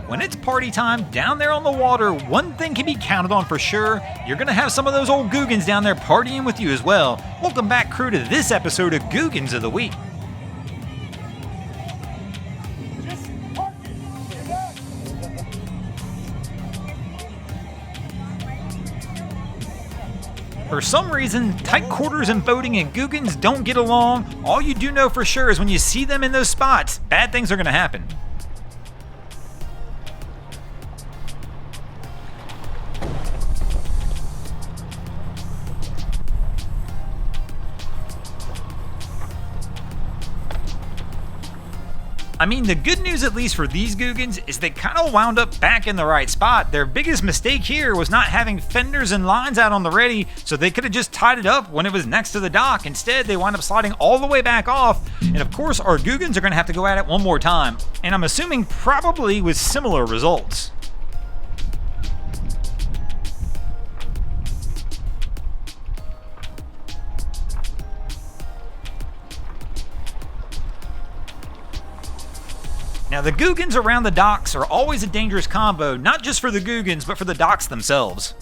when it's party time down there on the water, one thing can be counted on for sure. You're going to have some of those old Googans down there partying with you as well. Welcome back, crew, to this episode of Googans of the Week. For some reason, tight quarters and boating and Googans don't get along. All you do know for sure is when you see them in those spots, bad things are going to happen. I mean, the good news, at least for these Googans, is they kind of wound up back in the right spot. Their biggest mistake here was not having fenders and lines out on the ready, so they could have just tied it up when it was next to the dock. Instead, they wound up sliding all the way back off, and of course, our Googans are going to have to go at it one more time, and I'm assuming probably with similar results. Now, the Googans around the docks are always a dangerous combo, not just for the Googans, but for the docks themselves.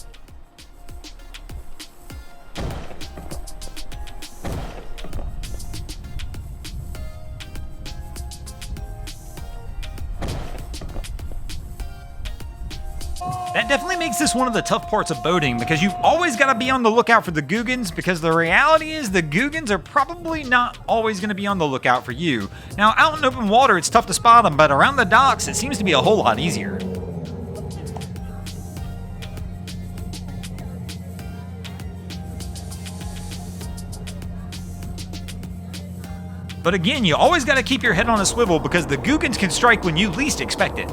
That definitely makes this one of the tough parts of boating, because you've always got to be on the lookout for the Googans, because the reality is the Googans are probably not always going to be on the lookout for you. Now, out in open water, it's tough to spot them, but around the docks, it seems to be a whole lot easier. But again, you always got to keep your head on a swivel, because the Googans can strike when you least expect it.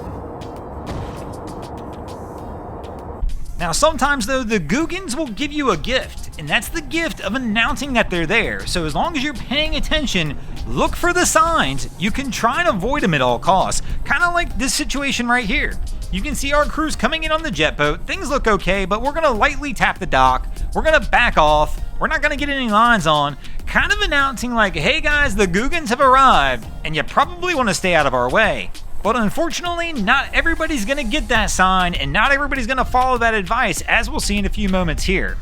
Now, sometimes though, the Googans will give you a gift, and that's the gift of announcing that they're there. So as long as you're paying attention, look for the signs. You can try and avoid them at all costs, kind of like this situation right here. You can see our crews coming in on the jet boat. Things look okay, but we're gonna lightly tap the dock. We're gonna back off. We're not gonna get any lines on, kind of announcing like, hey guys, the Googans have arrived, and you probably wanna stay out of our way. But unfortunately, not everybody's going to get that sign, and not everybody's going to follow that advice, as we'll see in a few moments here.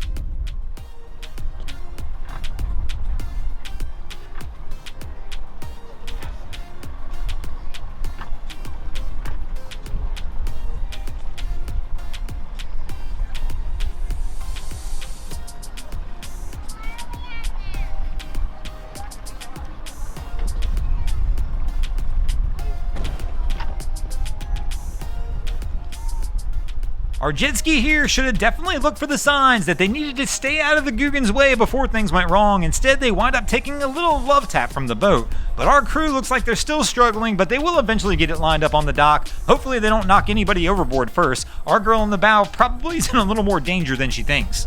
Our jet ski here should have definitely looked for the signs that they needed to stay out of the Googans' way before things went wrong. Instead, they wind up taking a little love tap from the boat. But our crew looks like they're still struggling, but they will eventually get it lined up on the dock. Hopefully they don't knock anybody overboard first. Our girl in the bow probably is in a little more danger than she thinks.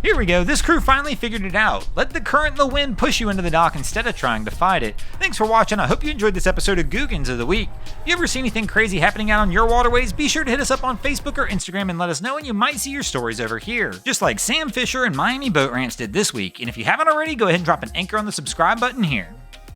Here we go, this crew finally figured it out. Let the current and the wind push you into the dock instead of trying to fight it. Thanks for watching, I hope you enjoyed this episode of Googans of the Week. If you ever see anything crazy happening out on your waterways, be sure to hit us up on Facebook or Instagram and let us know, and you might see your stories over here. Just like Sam Fisher and Miami Boat Rants did this week. And if you haven't already, go ahead and drop an anchor on the subscribe button here.